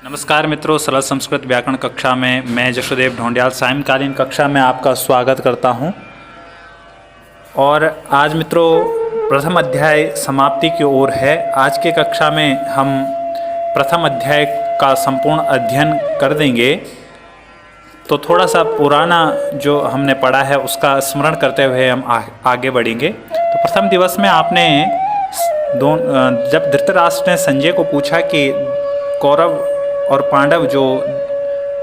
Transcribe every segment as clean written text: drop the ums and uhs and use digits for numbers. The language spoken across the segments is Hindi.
नमस्कार मित्रों, सरल संस्कृत व्याकरण कक्षा में मैं जशोदेव ढोंडियाल सायंकालीन कक्षा में आपका स्वागत करता हूं। और आज मित्रों प्रथम अध्याय समाप्ति की ओर है। आज के कक्षा में हम प्रथम अध्याय का संपूर्ण अध्ययन कर देंगे। तो थोड़ा सा पुराना जो हमने पढ़ा है उसका स्मरण करते हुए हम आगे बढ़ेंगे। तो प्रथम दिवस में आपने जब धृतराष्ट्र ने संजय को पूछा कि कौरव और पांडव जो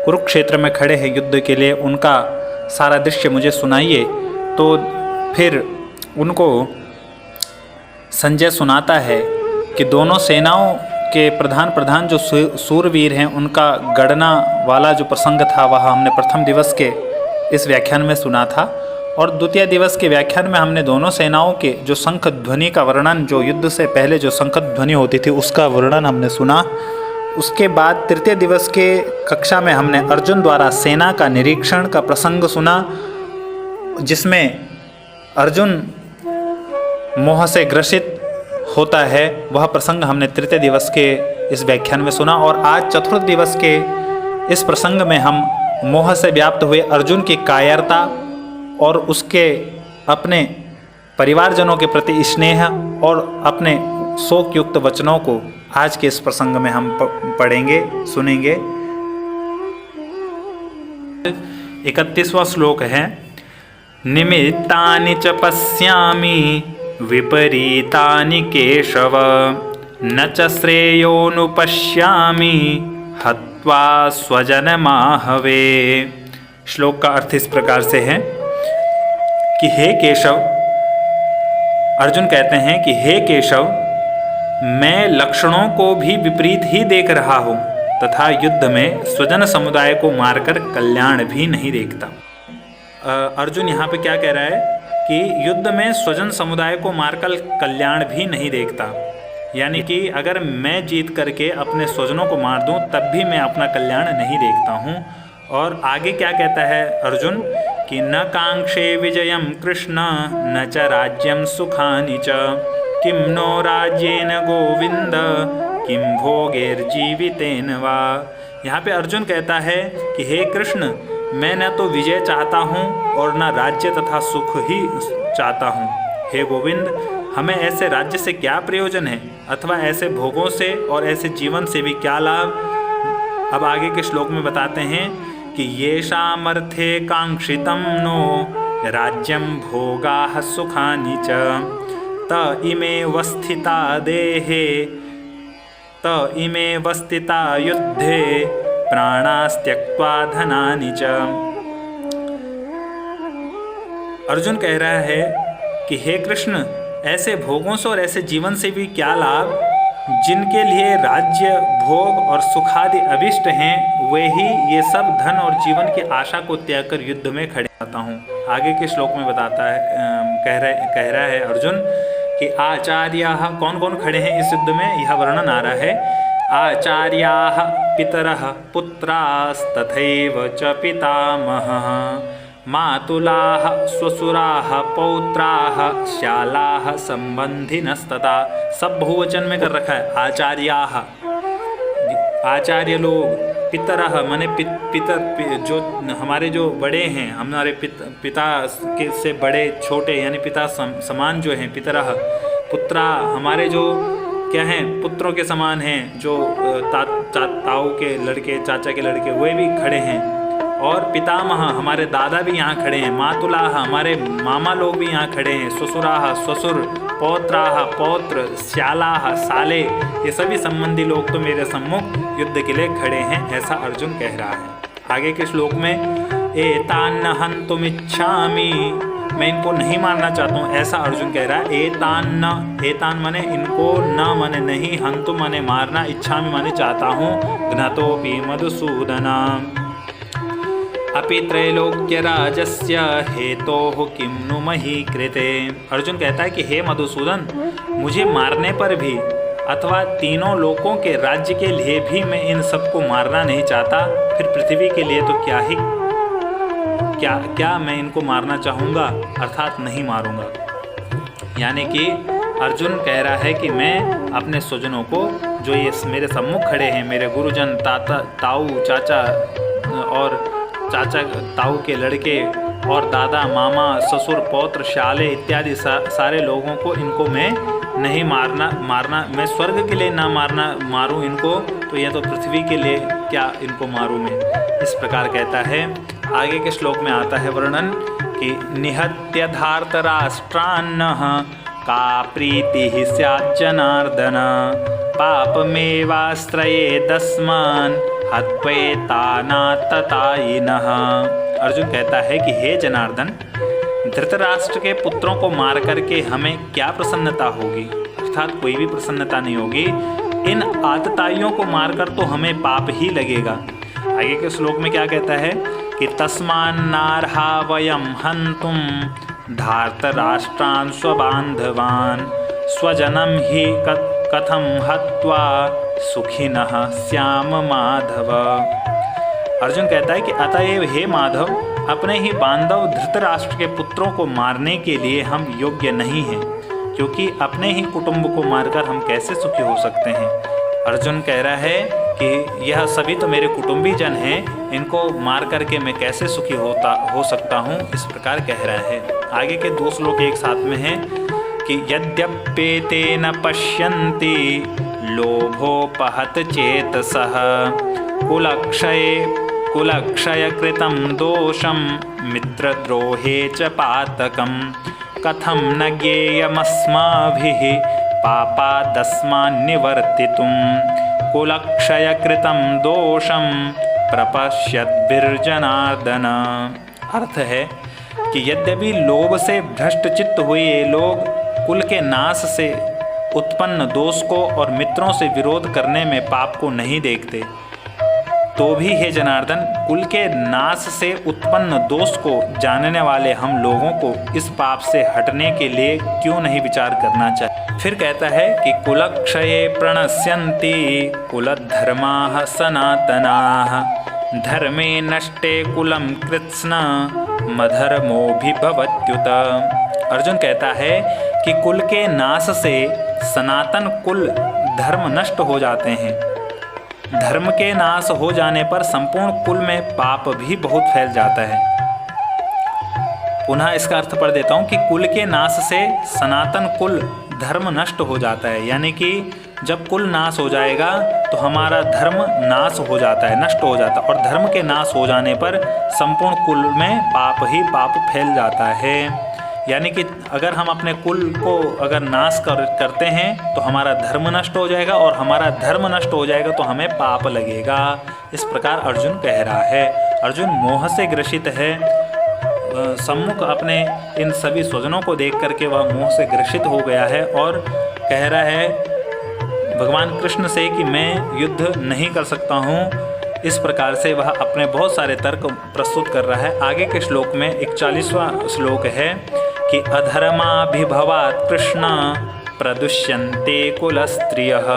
कुरुक्षेत्र में खड़े हैं युद्ध के लिए, उनका सारा दृश्य मुझे सुनाइए, तो फिर उनको संजय सुनाता है कि दोनों सेनाओं के प्रधान जो सूरवीर हैं उनका गणना वाला जो प्रसंग था वह हमने प्रथम दिवस के इस व्याख्यान में सुना था। और द्वितीय दिवस के व्याख्यान में हमने दोनों सेनाओं के जो शंख ध्वनि का वर्णन, जो युद्ध से पहले जो शंख ध्वनि होती थी उसका वर्णन हमने सुना। उसके बाद तृतीय दिवस के कक्षा में हमने अर्जुन द्वारा सेना का निरीक्षण का प्रसंग सुना, जिसमें अर्जुन मोह से ग्रसित होता है। वह प्रसंग हमने तृतीय दिवस के इस व्याख्यान में सुना। और आज चतुर्थ दिवस के इस प्रसंग में हम मोह से व्याप्त हुए अर्जुन की कायरता और उसके अपने परिवारजनों के प्रति स्नेह और अपने शोक युक्त वचनों को आज के इस प्रसंग में हम पढ़ेंगे, सुनेंगे। 31वां श्लोक है, निमित्तानि च पश्यामि विपरीतानि केशव न च श्रेयोनुपश्यामि हत्वा स्वजनमाहवे। श्लोक का अर्थ इस प्रकार से है कि हे केशव, अर्जुन कहते हैं कि हे केशव, मैं लक्षणों को भी विपरीत ही देख रहा हूँ तथा युद्ध में स्वजन समुदाय को मारकर कल्याण भी नहीं देखता। अर्जुन यहाँ पे क्या कह रहा है कि युद्ध में स्वजन समुदाय को मारकर कल्याण भी नहीं देखता, यानी कि अगर मैं जीत करके अपने स्वजनों को मार दूँ तब भी मैं अपना कल्याण नहीं देखता हूँ। और आगे क्या कहता है अर्जुन कि न कांक्षे विजयम कृष्ण न च राज्यम सुखानि च किम नो राज्येन गोविंद किम भोगैर्जीवितेन वा। यहाँ पे अर्जुन कहता है कि हे कृष्ण, मैं न तो विजय चाहता हूँ और न राज्य तथा सुख ही चाहता हूँ। हे गोविंद, हमें ऐसे राज्य से क्या प्रयोजन है अथवा ऐसे भोगों से और ऐसे जीवन से भी क्या लाभ। अब आगे के श्लोक में बताते हैं कि येषामर्थे कांक्षितं नो राज्यं भोगाः सुखानि च त इमे वस्थिता देहे त इमे वस्थिता युद्धे प्राणास्त्यक्त्वा धनानि च। अर्जुन कह रहा है कि हे कृष्ण, ऐसे भोगों से और ऐसे जीवन से भी क्या लाभ जिनके लिए राज्य, भोग और सुखादि अभिष्ट हैं, वे ही ये सब धन और जीवन की आशा को त्याग कर युद्ध में खड़े रहता हूँ। आगे के श्लोक में बताता है, कह रहा है अर्जुन कि आचार्याः, कौन कौन खड़े हैं इस युद्ध में, यह वर्णन आ रहा है। आचार्याः पितरः पुत्रास्तथैव च पितामहः मातुलाः स्वसुराः पौत्राः श्यालाः संबंधिनस्तथा। सब बहुवचन में कर रखा है। आचार्याः, आचार्य लोग, पितरः माने पितर जो हमारे जो बड़े हैं, हमारे पिता के से बड़े छोटे यानी पिता समान जो हैं, पितरः। पुत्रा, हमारे जो क्या हैं, पुत्रों के समान हैं, जो ताऊ के लड़के, चाचा के लड़के, वे भी खड़े हैं। और पितामह, हमारे दादा भी यहाँ खड़े हैं। मातुलाह, हमारे मामा लोग भी यहाँ खड़े हैं। ससुराह, ससुर। पौत्राह, पौत्र। श्यालाह, साले, ये सभी संबंधी लोग तो मेरे सम्मुख युद्ध के लिए खड़े हैं, ऐसा अर्जुन कह रहा है। आगे के श्लोक में एतान्न हन्तुमिच्छामि, मैं इनको नहीं मारना चाहता हूँ, ऐसा अर्जुन कह रहा है। एतान्न, एतान माने इनको, न माने नहीं, हन्तु माने मारना, इच्छामि माने चाहता हूँ। घ्नतोऽपि मधुसूदन अपि त्रैलोक्यराजस्य हेतोः किं नु मही कृते। अर्जुन कहता है कि हे मधुसूदन, मुझे मारने पर भी अथवा तीनों लोकों के राज्य के लिए भी मैं इन सबको मारना नहीं चाहता, फिर पृथ्वी के लिए तो क्या ही क्या मैं इनको मारना चाहूँगा, अर्थात नहीं मारूँगा। यानी कि अर्जुन कह रहा है कि मैं अपने स्वजनों को, जो ये मेरे सम्मुख खड़े हैं, मेरे गुरुजन, ताऊ चाचा और चाचा ताऊ के लड़के और दादा मामा ससुर पौत्र शाले इत्यादि सारे लोगों को, इनको मैं नहीं मारना मैं स्वर्ग के लिए ना मारूं इनको, तो यह तो पृथ्वी के लिए क्या इनको मारूं मैं, इस प्रकार कहता है। आगे के श्लोक में आता है वर्णन कि निहत्य धार्तराष्ट्रान्नः का प्रीतिः स्यात् जनार्दन पापमेवाश्रयेदस्मान् हत्वैतानाततायिनः। अर्जुन कहता है कि हे जनार्दन, धृतराष्ट्र के पुत्रों को मार करके हमें क्या प्रसन्नता होगी, अर्थात कोई भी प्रसन्नता नहीं होगी। इन आतताइयों को मारकर तो हमें पाप ही लगेगा। आगे के श्लोक में क्या कहता है कि तस्मान्नार्हा वयं हन्तुं धार्तराष्ट्रान् स्वबान्धवान् स्वजनं हि कथं हत्वा सुखिनः स्याम माधव। अर्जुन कहता है कि अतएव हे माधव, अपने ही बांधव धृतराष्ट्र के पुत्रों को मारने के लिए हम योग्य नहीं हैं, क्योंकि अपने ही कुटुंब को मारकर हम कैसे सुखी हो सकते हैं। अर्जुन कह रहा है कि यह सभी तो मेरे कुटुंबी जन हैं, इनको मार करके मैं कैसे सुखी हो सकता हूँ, इस प्रकार कह रहा है। आगे के 2 श्लोक एक साथ में हैं कि यद्यप्येते न पश्यन्ति लोभोपहत चेतसः कुलक्षयकृतं दोषं मित्रद्रोहे च पातकं कथं न ज्ञेयमस्माभिः पापादस्मान्निवर्तितुं कुलक्षयकृतं दोषं प्रपश्यद्भिर्जनार्दन। अर्थ है कि यद्यपि लोभ से भ्रष्ट चित्त हुए ये लोग कुल के नाश से उत्पन्न दोष को और मित्रों से विरोध करने में पाप को नहीं देखते, तो भी हे जनार्दन, कुल के नाश से उत्पन्न दोष को जानने वाले हम लोगों को इस पाप से हटने के लिए क्यों नहीं विचार करना चाहिए। फिर कहता है कि कुलक्षये प्रणश्यन्ति कुलधर्माः सनातनाः धर्मे नष्टे कुलं कृत्स्न मधर्मोऽभिभवत्युत। अर्जुन कहता है कि कुल के नाश से सनातन कुल धर्म नष्ट हो जाते हैं। धर्म के नाश हो जाने पर संपूर्ण कुल में पाप भी बहुत फैल जाता है। पुनः इसका अर्थ पढ़ देता हूँ कि कुल के नाश से सनातन कुल धर्म नष्ट हो जाता है, यानी कि जब कुल नाश हो जाएगा तो हमारा धर्म नाश हो जाता है, नष्ट हो जाता है, और धर्म के नाश हो जाने पर संपूर्ण कुल में पाप ही पाप फैल जाता है। यानी कि अगर हम अपने कुल को अगर नाश करते हैं तो हमारा धर्म नष्ट हो जाएगा, और हमारा धर्म नष्ट हो जाएगा तो हमें पाप लगेगा। इस प्रकार अर्जुन कह रहा है। अर्जुन मोह से ग्रसित है, सम्मुख अपने इन सभी स्वजनों को देख करके वह मोह से ग्रसित हो गया है और कह रहा है भगवान कृष्ण से कि मैं युद्ध नहीं कर सकता हूँ। इस प्रकार से वह अपने बहुत सारे तर्क प्रस्तुत कर रहा है। आगे के श्लोक में 41वां श्लोक है कि अधर्माभिभवात् कृष्ण प्रदुष्यन्ते कुलस्त्रियः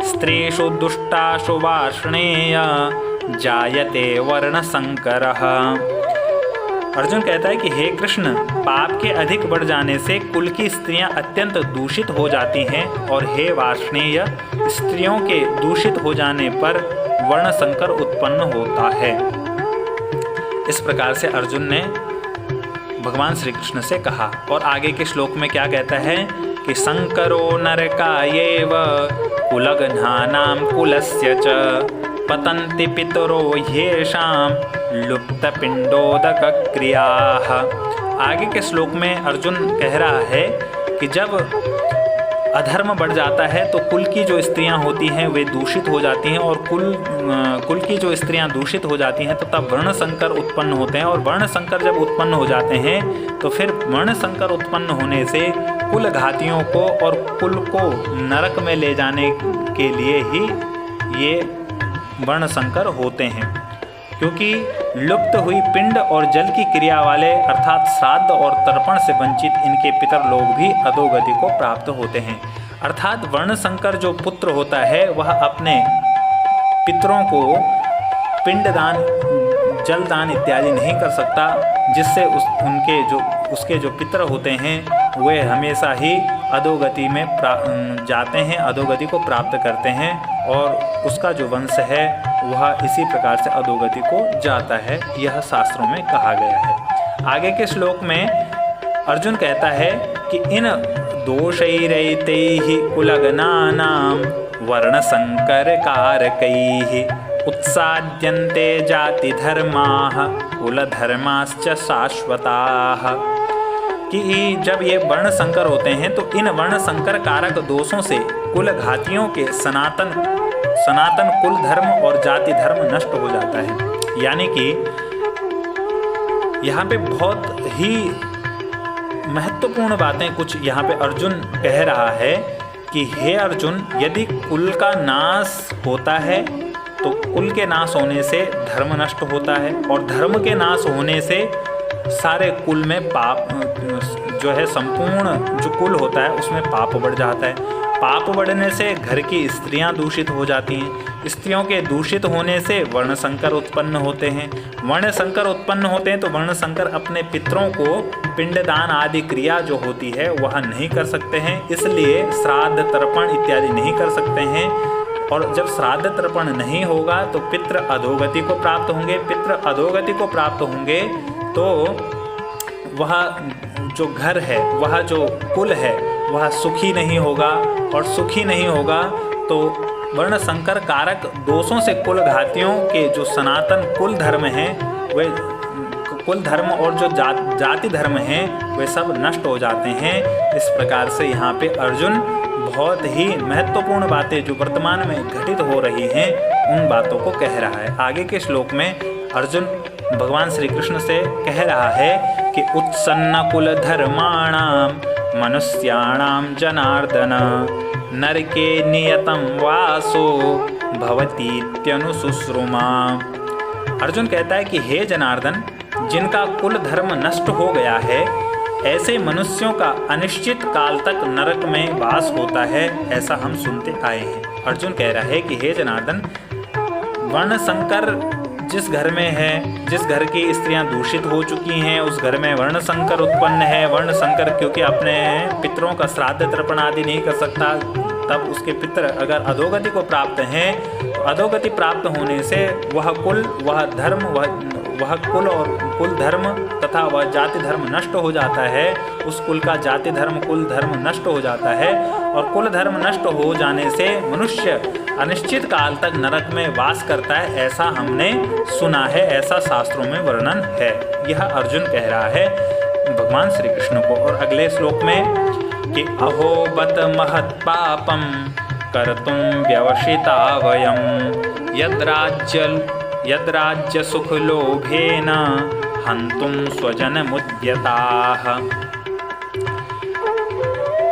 स्त्रीषु दुष्टाशु वार्ष्णेय जायते वर्णसंकरः। अर्जुन कहता है कि हे कृष्ण, पाप के अधिक बढ़ जाने से कुल की स्त्रियां अत्यंत दूषित हो जाती हैं, और हे वार्ष्णेय, स्त्रियों के दूषित हो जाने पर वर्ण संकर उत्पन्न होता है। इस प्रकार से अर्जुन ने भगवान श्री कृष्ण से कहा। और आगे के श्लोक में क्या कहता है कि संकरो नरकायेव कुलघ्नानां कुलस्य च पतन्ति पितरो ह्येषां लुप्तपिंडोदकक्रियाः। आगे के श्लोक में अर्जुन कह रहा है कि जब अधर्म बढ़ जाता है तो कुल की जो स्त्रियां होती हैं वे दूषित हो जाती हैं, और कुल की जो स्त्रियां दूषित हो जाती हैं तो तब वर्ण संकर उत्पन्न होते हैं, और वर्ण संकर जब उत्पन्न हो जाते हैं तो फिर वर्ण संकर उत्पन्न होने से कुल घातियों को और कुल को नरक में ले जाने के लिए ही ये वर्ण संकर होते हैं, क्योंकि लुप्त हुई पिंड और जल की क्रिया वाले अर्थात श्राद्ध और तर्पण से वंचित इनके पितर लोग भी अधोगति को प्राप्त होते हैं। अर्थात वर्ण संकर जो पुत्र होता है वह अपने पितरों को पिंडदान जलदान इत्यादि नहीं कर सकता, जिससे उसके जो पितर होते हैं वे हमेशा ही अधोगति में जाते हैं, अधोगति को प्राप्त करते हैं और उसका जो वंश है वह इसी प्रकार से अधोगति को जाता है। यह शास्त्रों में कहा गया है। आगे के श्लोक में अर्जुन कहता है कि इन दोषैरैतैः कुलगणानां वर्णसंकरकारकैः उत्साद्यन्ते जातिधर्माः कुलधर्माश्च शाश्वताः। कि जब ये वर्ण संकर होते हैं तो इन वर्ण संकर कारक दोषों से कुल घातियों के सनातन कुल धर्म और जाति धर्म नष्ट हो जाता है। यानी कि यहाँ पे बहुत ही महत्वपूर्ण बातें कुछ यहाँ पे अर्जुन कह रहा है कि हे अर्जुन, यदि कुल का नाश होता है तो कुल के नाश होने से धर्म नष्ट होता है और धर्म के नाश होने से सारे कुल में पाप जो है, संपूर्ण जो कुल होता है उसमें पाप बढ़ जाता है। पाप बढ़ने से घर की स्त्रियां दूषित हो जाती हैं। स्त्रियों के दूषित होने से वर्ण संकर उत्पन्न होते हैं। वर्ण संकर उत्पन्न होते हैं तो वर्ण संकर अपने पितरों को पिंडदान आदि क्रिया जो होती है वह नहीं कर सकते हैं, इसलिए श्राद्ध तर्पण इत्यादि नहीं कर सकते हैं। और जब श्राद्ध तर्पण नहीं होगा तो पितृ अधोगति को प्राप्त होंगे। पितृ अधोगति को प्राप्त होंगे तो वह जो घर है, वह जो कुल है वह सुखी नहीं होगा और सुखी नहीं होगा तो वर्ण संकर कारक दोषों से कुल घातियों के जो सनातन कुल धर्म हैं वे कुल धर्म और जो जाति धर्म हैं वे सब नष्ट हो जाते हैं। इस प्रकार से यहाँ पे अर्जुन बहुत ही महत्वपूर्ण बातें जो वर्तमान में घटित हो रही हैं उन बातों को कह रहा है। आगे के श्लोक में अर्जुन भगवान श्री कृष्ण से कह रहा है कि उत्सन्न कुल धर्माणाम मनुष्याणाम जनार्दन नरके नियतम वासो भवतीत्यनुसुश्रुमा। अर्जुन कहता है कि हे जनार्दन, जिनका कुल धर्म नष्ट हो गया है ऐसे मनुष्यों का अनिश्चित काल तक नरक में वास होता है, ऐसा हम सुनते आए हैं। अर्जुन कह रहा है कि हे जनार्दन, वर्ण संकर जिस घर में है, जिस घर की स्त्रियां दूषित हो चुकी हैं उस घर में वर्ण संकर उत्पन्न है। वर्ण संकर क्योंकि अपने पितरों का श्राद्ध तर्पण आदि नहीं कर सकता, तब उसके पितर अगर अधोगति को प्राप्त हैं तो अधोगति प्राप्त होने से वह कुल, वह धर्म, वह कुल और कुल धर्म तथा वह जाति धर्म नष्ट हो जाता है। उस कुल का जाति धर्म कुल धर्म नष्ट हो जाता है और कुल धर्म नष्ट हो जाने से मनुष्य अनिश्चित काल तक नरक में वास करता है, ऐसा हमने सुना है, ऐसा शास्त्रों में वर्णन है। यह अर्जुन कह रहा है भगवान श्री कृष्ण को। और अगले श्लोक में कि अहो बत महत् पापम कर्तुं व्यवसिता वयं यद्राज्य सुख लोभेन हन्तुं स्वजनमुद्यताः।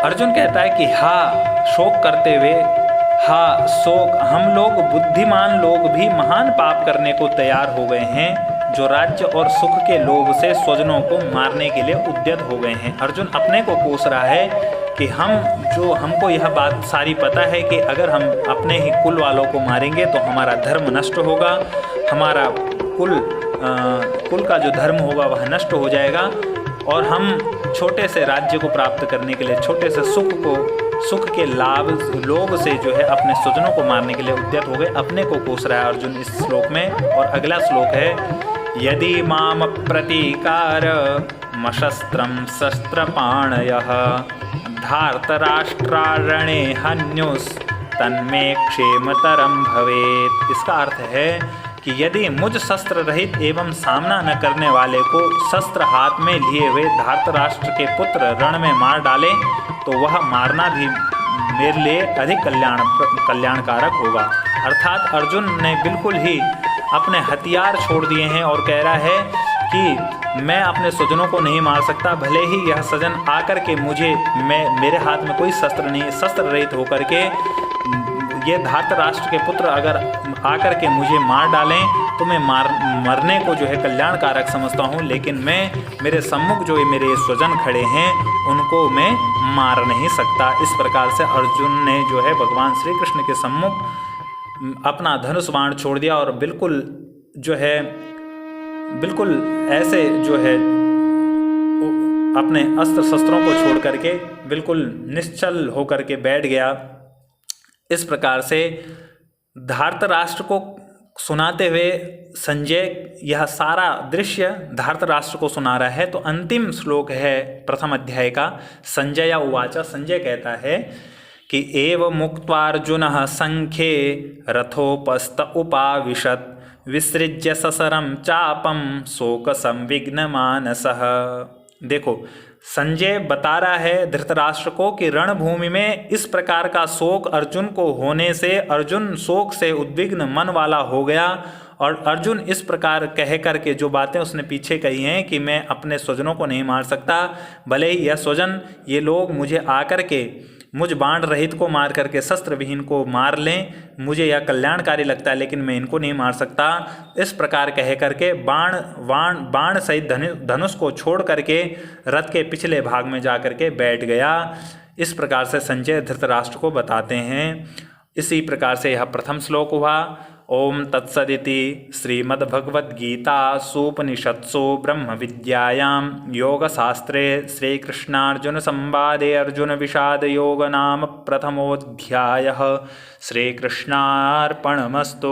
अर्जुन कहता है कि हाँ, शोक करते हुए, हाँ शोक, हम लोग बुद्धिमान लोग भी महान पाप करने को तैयार हो गए हैं, जो राज्य और सुख के लोभ से स्वजनों को मारने के लिए उद्यत हो गए हैं। अर्जुन अपने को कोस रहा है कि हमको यह बात सारी पता है कि अगर हम अपने ही कुल वालों को मारेंगे तो हमारा धर्म नष्ट होगा, हमारा कुल का जो धर्म होगा वह नष्ट हो जाएगा और हम छोटे से राज्य को प्राप्त करने के लिए, छोटे से सुख के लोभ से जो है अपने स्वजनों को मारने के लिए उद्यत हो गए। अपने को कोस रहा है अर्जुन इस श्लोक में। और अगला श्लोक है यदि माम प्रतीकार मशस्त्रम शस्त्रपाणयः धार्तराष्ट्रारणे हन्युस् तन्मे क्षेमतरम भवेत्। इसका अर्थ है कि यदि मुझ शस्त्र रहित एवं सामना न करने वाले को शस्त्र हाथ में लिए हुए धार्तराष्ट्र के पुत्र रण में मार डालें तो वह मारना भी मेरे लिए अधिक कल्याणकारक होगा। अर्थात अर्जुन ने बिल्कुल ही अपने हथियार छोड़ दिए हैं और कह रहा है कि मैं अपने स्वजनों को नहीं मार सकता, भले ही यह स्वजन आकर के मेरे हाथ में कोई शस्त्र नहीं, शस्त्र रहित होकर के ये धार्तराष्ट्र के पुत्र अगर आकर के मुझे मार डालें तो मैं मरने को जो है कल्याणकारक समझता हूँ, लेकिन मेरे सम्मुख जो मेरे स्वजन खड़े हैं उनको मैं मार नहीं सकता। इस प्रकार से अर्जुन ने जो है भगवान श्री कृष्ण के सम्मुख अपना धनुष बाण छोड़ दिया और बिल्कुल जो है बिल्कुल ऐसे जो है अपने अस्त्र शस्त्रों को छोड़ करके बिल्कुल निश्चल होकर के बैठ गया। इस प्रकार से धृतराष्ट्र को सुनाते हुए संजय यह सारा दृश्य धृतराष्ट्र को सुना रहा है। तो अंतिम श्लोक है प्रथम अध्याय का। संजय उवाच, संजय कहता है कि एव मुक्त्वार्जुनः संख्ये रथोपस्थ उपाविशत् विसृज्य ससरं चापम शोक संविघ्न मानसः। देखो, संजय बता रहा है धृतराष्ट्र को कि रणभूमि में इस प्रकार का शोक अर्जुन को होने से अर्जुन शोक से उद्विग्न मन वाला हो गया। और अर्जुन इस प्रकार कह करके जो बातें उसने पीछे कही हैं कि मैं अपने स्वजनों को नहीं मार सकता, भले ही यह स्वजन ये लोग मुझे आकर के मुझ बाण रहित को मार करके शस्त्र विहीन को मार लें, मुझे यह कल्याणकारी लगता है, लेकिन मैं इनको नहीं मार सकता। इस प्रकार कह करके बाण सहित धनुष को छोड़ करके रथ के पिछले भाग में जा करके बैठ गया। इस प्रकार से संजय धृतराष्ट्र को बताते हैं। इसी प्रकार से यह प्रथम श्लोक हुआ। ओम तत्सदिति श्रीमद्भगवद्गीतासूपनिषत्सु ब्रह्म विद्यायां योगशास्त्रे श्रीकृष्णार्जुन संवादे अर्जुन विषाद योग नाम प्रथमोऽध्यायः। श्रीकृष्णार्पणमस्तु।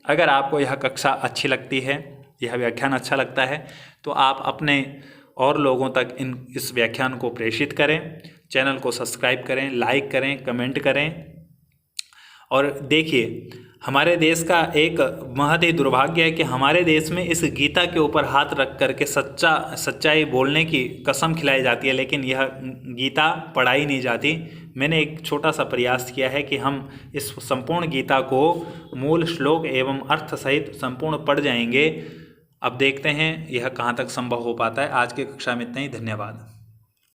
अगर आपको यह कक्षा अच्छी लगती है, यह व्याख्यान अच्छा लगता है, तो आप अपने और लोगों तक इस व्याख्यान को प्रेषित करें। चैनल को सब्सक्राइब करें, लाइक करें, कमेंट करें। और देखिए, हमारे देश का एक महत ही दुर्भाग्य है कि हमारे देश में इस गीता के ऊपर हाथ रख करके सच्चाई बोलने की कसम खिलाई जाती है, लेकिन यह गीता पढ़ाई नहीं जाती। मैंने एक छोटा सा प्रयास किया है कि हम इस संपूर्ण गीता को मूल श्लोक एवं अर्थ सहित संपूर्ण पढ़ जाएंगे। अब देखते हैं यह कहाँ तक संभव हो पाता है। आज की कक्षा में इतना ही। धन्यवाद।